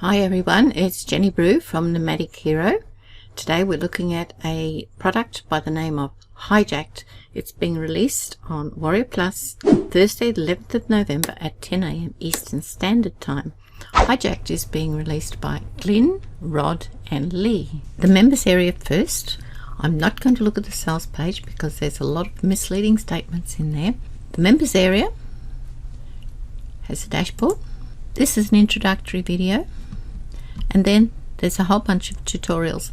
Hi everyone, it's Jenny Brew from Nomadic Hero. Today we're looking at a product by the name of Hijackd. It's being released on Warrior Plus Thursday the 11th of November at 10 AM Eastern Standard Time. Hijackd is being released by Glyn, Rod and Lee. The members area first. I'm not going to look at the sales page because there's a lot of misleading statements in there. The members area has a dashboard. This is an introductory video. And then there's a whole bunch of tutorials,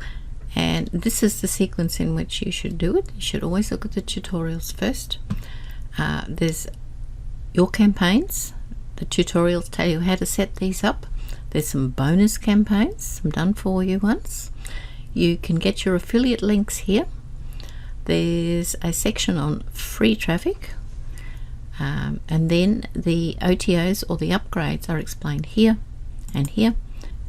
and this is the sequence in which you should do it. You should always look at the tutorials first. There's your campaigns. The tutorials tell you how to set these up. There's some bonus campaigns, some done for you ones. You can get your affiliate links here. There's a section on free traffic, and then the OTOs or the upgrades are explained here and here.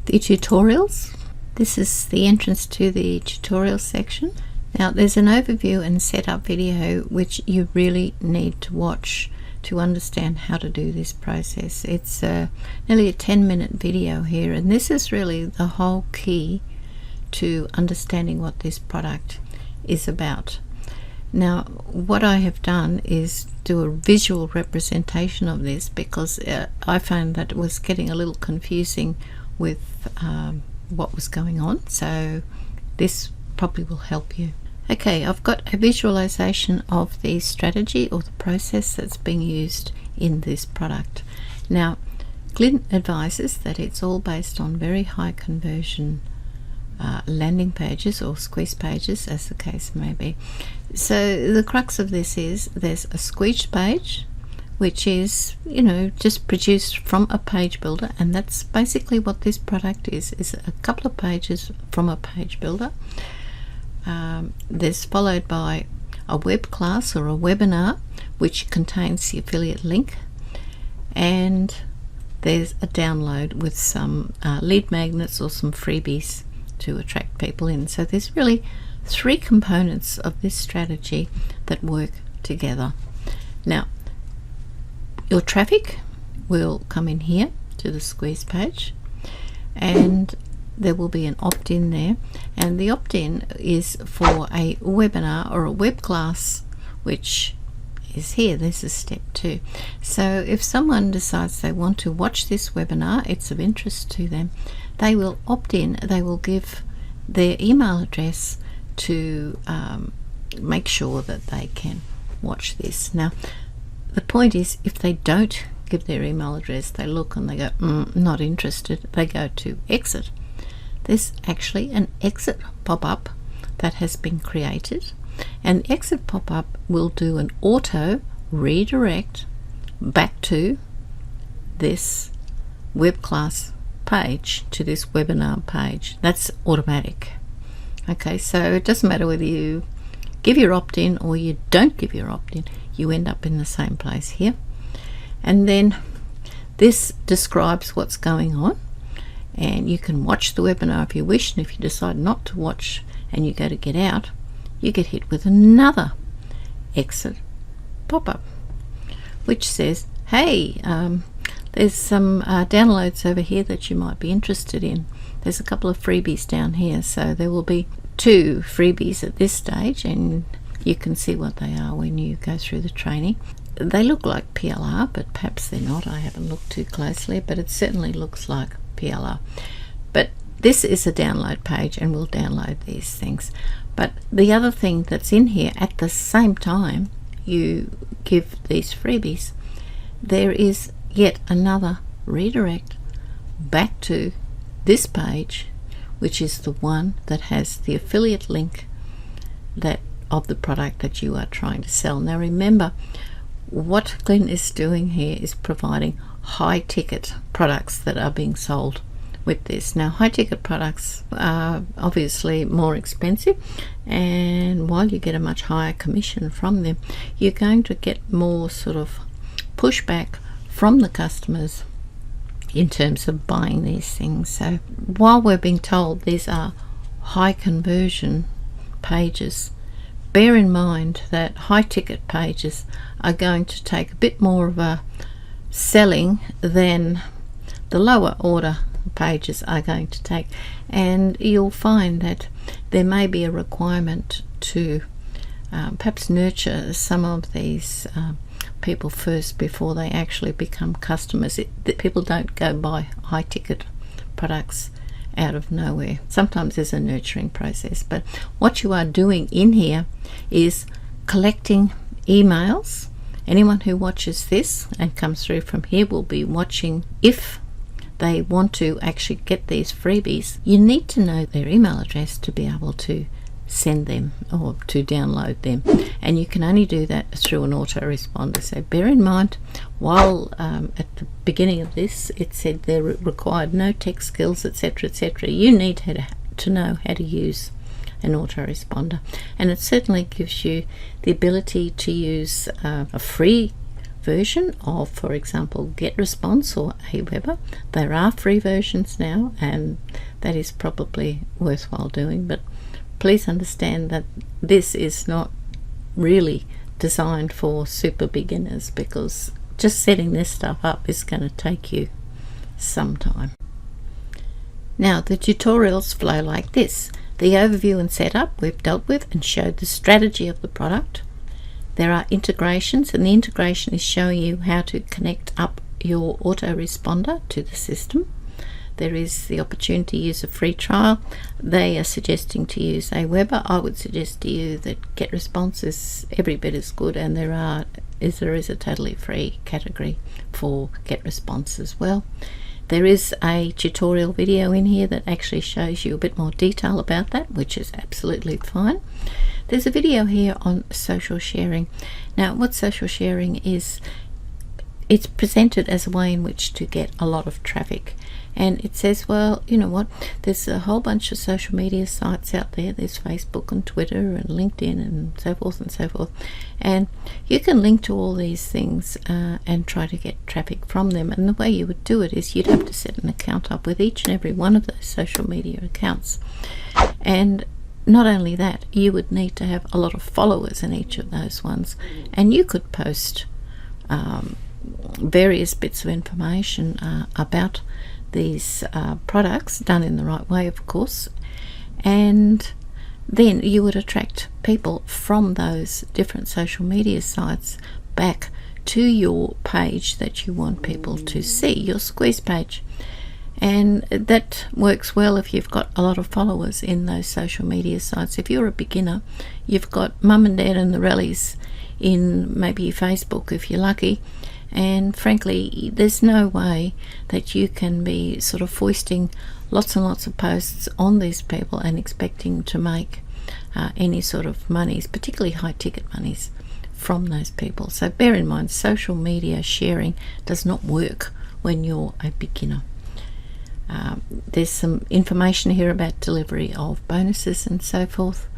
The tutorials, this is the entrance to the tutorial section. Now there's an overview and setup video which you really need to watch to understand how to do this process. It's nearly a 10-minute video here, and this is really the whole key to understanding what this product is about. Now what I have done is do a visual representation of this because I found that it was getting a little confusing with what was going on, so this probably will help you. Okay, I've got a visualization of the strategy or the process that's being used in this product. Now Glyn advises that it's all based on very high conversion landing pages or squeeze pages, as the case may be. So the crux of this is there's a squeeze page which is, you know, just produced from a page builder, and that's basically what this product is a couple of pages from a page builder. There's followed by a web class or a webinar which contains the affiliate link, and there's a download with some lead magnets or some freebies to attract people in. So there's really three components of this strategy that work together. Now your traffic will come in here to the squeeze page, and there will be an opt-in there, and the opt-in is for a webinar or a web class which is here. This is step 2. So if someone decides they want to watch this webinar, it's of interest to them, they will opt in. They will give their email address to make sure that they can watch this. Now the point is, if they don't give their email address, they look and they go, not interested, they go to exit. There's actually an exit pop-up that has been created, and the exit pop-up will do an auto redirect back to this web class page, to this webinar page. That's automatic. Okay, so it doesn't matter whether you give your opt-in or you don't give your opt-in, you end up in the same place here. And then this describes what's going on, and you can watch the webinar if you wish, and if you decide not to watch and you go to get out, you get hit with another exit pop-up which says, hey, there's some downloads over here that you might be interested in. There's a couple of freebies down here, so there will be 2 freebies at this stage, and you can see what they are when you go through the training. They look like PLR, but perhaps they're not. I haven't looked too closely, but it certainly looks like PLR. But this is a download page, and we'll download these things. But the other thing that's in here, at the same time you give these freebies, there is yet another redirect back to this page, which is the one that has the affiliate link that of the product that you are trying to sell. Now remember, what Glyn is doing here is providing high ticket products that are being sold with this. Now high ticket products are obviously more expensive, and while you get a much higher commission from them, you're going to get more sort of pushback from the customers in terms of buying these things. So while we're being told these are high conversion pages, bear in mind that high ticket pages are going to take a bit more of a selling than the lower order pages are going to take, and you'll find that there may be a requirement to perhaps nurture some of these people first before they actually become customers. That people don't go buy high ticket products out of nowhere. Sometimes there's a nurturing process, but what you are doing in here is collecting emails. Anyone who watches this and comes through from here will be watching. If they want to actually get these freebies, you need to know their email address to be able to send them or to download them, and you can only do that through an autoresponder. So bear in mind, while at the beginning of this it said there required no tech skills, etc., etc., you need to know how to use an autoresponder, and it certainly gives you the ability to use a free version of, for example, GetResponse or Aweber. There are free versions now, and that is probably worthwhile doing, but please understand that this is not really designed for super beginners, because just setting this stuff up is going to take you some time. Now, the tutorials flow like this. The overview and setup we've dealt with and showed the strategy of the product. There are integrations, and the integration is showing you how to connect up your autoresponder to the system. There is the opportunity to use a free trial. They are suggesting to use Aweber. I would suggest to you that GetResponse is every bit as good, and there is a totally free category for GetResponse as well. There is a tutorial video in here that actually shows you a bit more detail about that, which is absolutely fine. There's a video here on social sharing. Now, what social sharing is, it's presented as a way in which to get a lot of traffic. And it says, well, you know what, there's a whole bunch of social media sites out there. There's Facebook and Twitter and LinkedIn and so forth and so forth. And you can link to all these things and try to get traffic from them. And the way you would do it is you'd have to set an account up with each and every one of those social media accounts. And not only that, you would need to have a lot of followers in each of those ones. And you could post various bits of information about these products, done in the right way, of course, and then you would attract people from those different social media sites back to your page that you want people to see, your squeeze page. And that works well if you've got a lot of followers in those social media sites. If you're a beginner, you've got mum and dad and the rallies in maybe Facebook if you're lucky, and frankly there's no way that you can be sort of foisting lots and lots of posts on these people and expecting to make any sort of monies, particularly high ticket monies, from those people. So bear in mind, social media sharing does not work when you're a beginner. There's some information here about delivery of bonuses and so forth,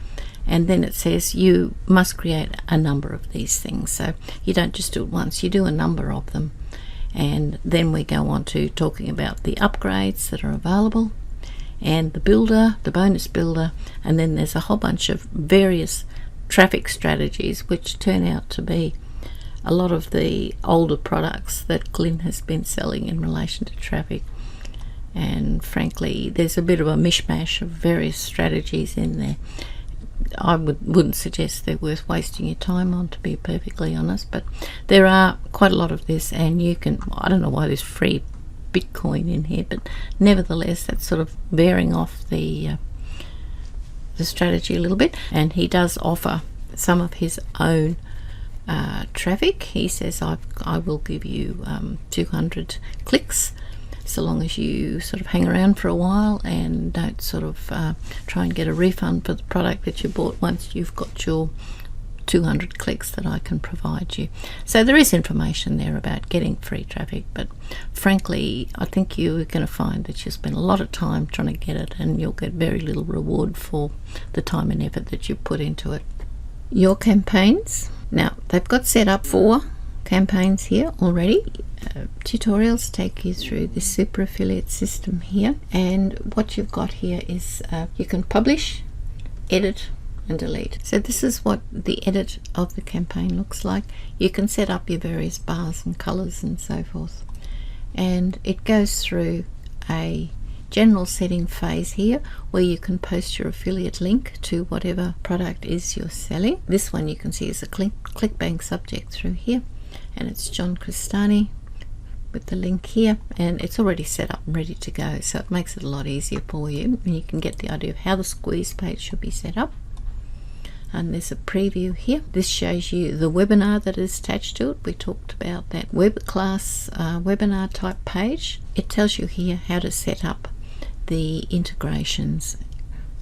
and then it says you must create a number of these things. So you don't just do it once, you do a number of them. And then we go on to talking about the upgrades that are available, and the builder, the bonus builder, and then there's a whole bunch of various traffic strategies which turn out to be a lot of the older products that Glyn has been selling in relation to traffic. And frankly, there's a bit of a mishmash of various strategies in there. I wouldn't suggest they're worth wasting your time on, to be perfectly honest, but there are quite a lot of this, and you can, I don't know why there's free Bitcoin in here, but nevertheless that's sort of veering off the strategy a little bit. And he does offer some of his own traffic. He says I will give you 200 clicks so long as you sort of hang around for a while and don't sort of try and get a refund for the product that you bought once you've got your 200 clicks that I can provide you. So there is information there about getting free traffic, but frankly I think you're going to find that you spend a lot of time trying to get it and you'll get very little reward for the time and effort that you put into it. Your campaigns, now they've got set up 4 campaigns here already. Tutorials take you through this super affiliate system here, and what you've got here is you can publish, edit and delete. So this is what the edit of the campaign looks like. You can set up your various bars and colors and so forth, and it goes through a general setting phase here where you can post your affiliate link to whatever product is you're selling. This one you can see is a ClickBank subject through here, and it's John Cristani with the link here, and it's already set up and ready to go, so it makes it a lot easier for you, and you can get the idea of how the squeeze page should be set up. And there's a preview here. This shows you the webinar that is attached to it. We talked about that web class webinar type page. It tells you here how to set up the integrations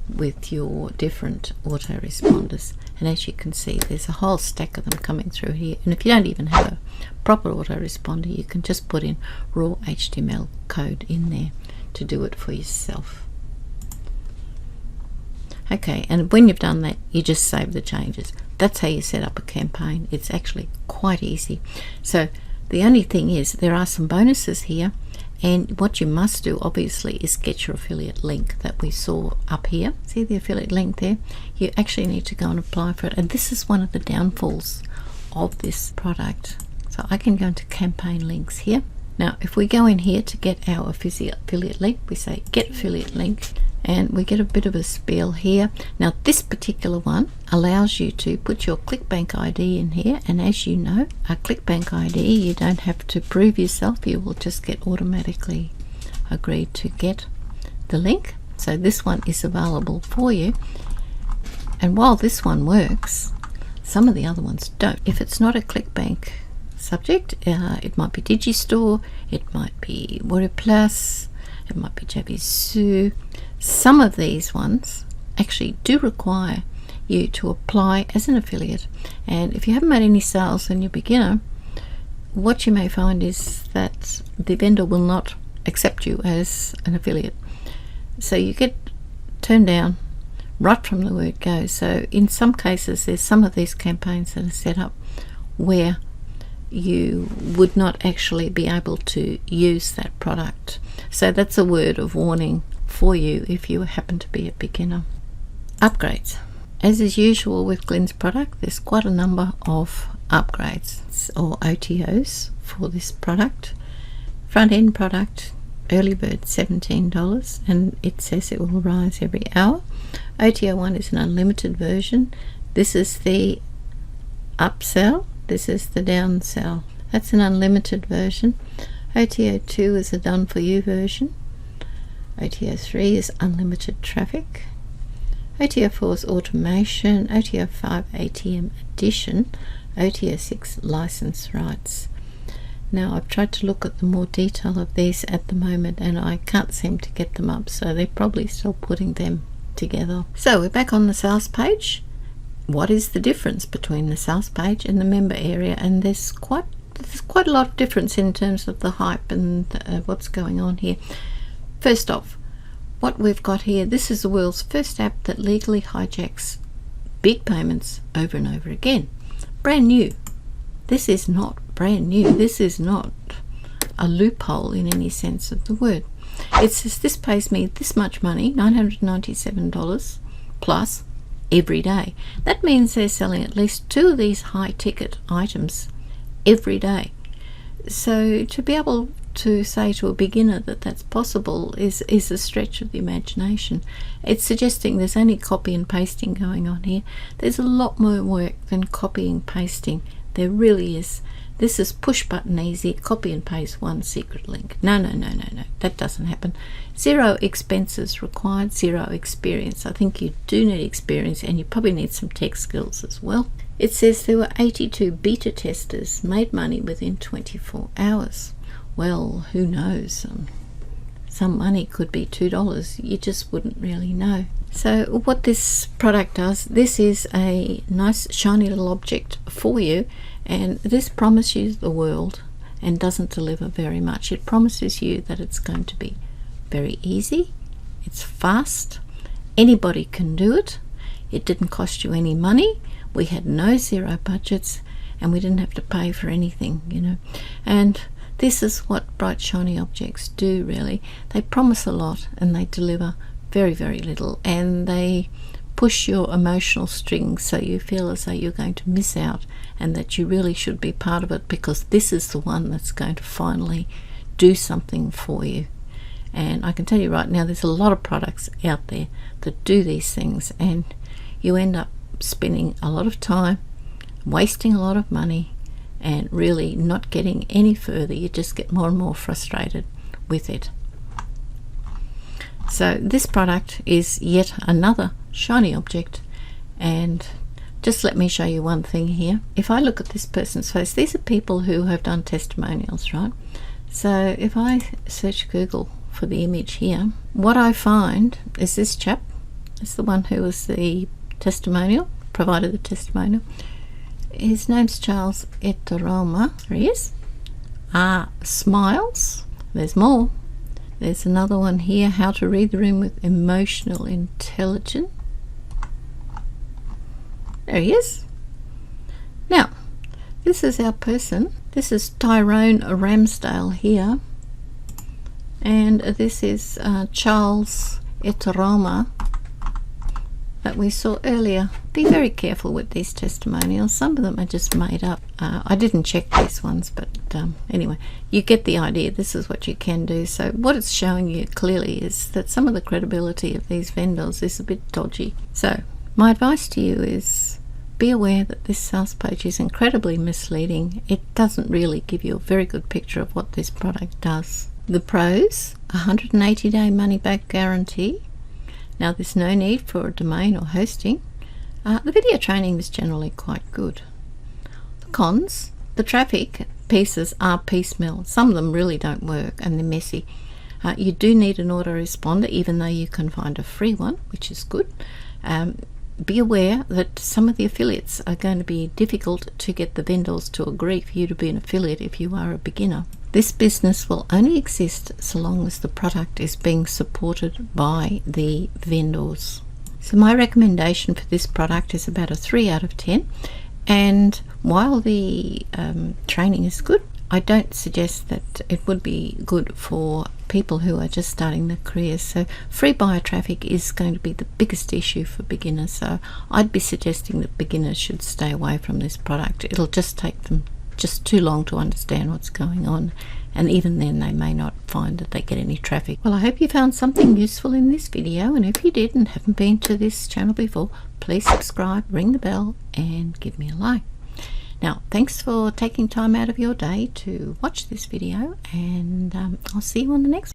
with your different autoresponders, and as you can see, there's a whole stack of them coming through here. And if you don't even have a proper autoresponder, you can just put in raw HTML code in there to do it for yourself. Okay, and when you've done that, you just save the changes. That's how you set up a campaign. It's actually quite easy. So the only thing is there are some bonuses here, and what you must do obviously is get your affiliate link that we saw up here. See the affiliate link there? You actually need to go and apply for it, and this is one of the downfalls of this product. So I can go into campaign links here. Now if we go in here to get our affiliate link, we say get affiliate link, and we get a bit of a spiel here. Now this particular one allows you to put your ClickBank ID in here, and as you know, a ClickBank ID, you don't have to prove yourself, you will just get automatically agreed to get the link. So this one is available for you, and while this one works, some of the other ones don't. If it's not a ClickBank subject, it might be Digistore, it might be WordPress, it might be Javisu. Some of these ones actually do require you to apply as an affiliate, and if you haven't made any sales and you're a beginner, what you may find is that the vendor will not accept you as an affiliate, so you get turned down right from the word go. So in some cases there's some of these campaigns that are set up where you would not actually be able to use that product, so that's a word of warning for you if you happen to be a beginner. Upgrades. As is usual with Glenn's product, there's quite a number of upgrades or OTOs for this product. Front end product, early bird $17, and it says it will rise every hour. OTO 1 is an unlimited version. This is the upsell, this is the downsell. That's an unlimited version. OTO 2 is a done for you version. OTO 3 is unlimited traffic. OTO 4 is automation. OTO 5 ATM addition. OTO 6 license rights. Now I've tried to look at the more detail of these at the moment, and I can't seem to get them up, so they're probably still putting them together. So we're back on the sales page. What is the difference between the sales page and the member area? And there's quite a lot of difference in terms of the hype and what's going on here. First off, what we've got here, this is the world's first app that legally hijacks big payments over and over again. Brand new. This is not brand new. This is not a loophole in any sense of the word. It says this pays me this much money, $997 plus every day. That means they're selling at least 2 of these high ticket items every day. So to be able to say to a beginner that that's possible is a stretch of the imagination. It's suggesting there's only copy and pasting going on here. There's a lot more work than copy and pasting. There really is. This is push button easy, copy and paste one secret link. No, that doesn't happen. 0 expenses required, 0 experience. I think you do need experience, and you probably need some tech skills as well. It says there were 82 beta testers made money within 24 hours. Well, who knows? Some money could be $2. You just wouldn't really know. So what this product does, this is a nice shiny little object for you, and this promises you the world and doesn't deliver very much. It promises you that it's going to be very easy, it's fast, anybody can do it, it didn't cost you any money, we had no 0 budgets, and we didn't have to pay for anything, you know. And this is what bright shiny objects do, really. They promise a lot and they deliver very, very little, and they push your emotional strings so you feel as though you're going to miss out and that you really should be part of it, because this is the one that's going to finally do something for you. And I can tell you right now, there's a lot of products out there that do these things, and you end up spending a lot of time, wasting a lot of money, and really not getting any further. You just get more and more frustrated with it. So this product is yet another shiny object, and just let me show you one thing here. If I look at this person's face, these are people who have done testimonials, right? So if I search Google for the image here, what I find is this chap. It's the one who was the testimonial, provided the testimonial. His name's Charles Eteroma. There he is. Smiles. There's more. There's another one here, how to read the room with emotional intelligence. There he is. Now, this is our person. This is Tyrone Ramsdale here. And this is Charles Eteroma that we saw earlier. Be very careful with these testimonials. Some of them are just made up. I didn't check these ones, but anyway, you get the idea. This is what you can do. So what it's showing you clearly is that some of the credibility of these vendors is a bit dodgy. So my advice to you is be aware that this sales page is incredibly misleading. It doesn't really give you a very good picture of what this product does. The pros: 180-day money-back guarantee. Now, there's no need for a domain or hosting. The video training is generally quite good. The cons: the traffic pieces are piecemeal. Some of them really don't work and they're messy. You do need an autoresponder, even though you can find a free one, which is good. Be aware that some of the affiliates are going to be difficult to get the vendors to agree for you to be an affiliate if you are a beginner. This business will only exist so long as the product is being supported by the vendors. So my recommendation for this product is about a 3 out of 10. And while the training is good, I don't suggest that it would be good for people who are just starting their careers. So free buyer traffic is going to be the biggest issue for beginners. So I'd be suggesting that beginners should stay away from this product. It'll just take them just too long to understand what's going on, and even then they may not find that they get any traffic. Well, I hope you found something useful in this video, and if you did and haven't been to this channel before, please subscribe, ring the bell, and give me a like. Now, thanks for taking time out of your day to watch this video, and I'll see you on the next one.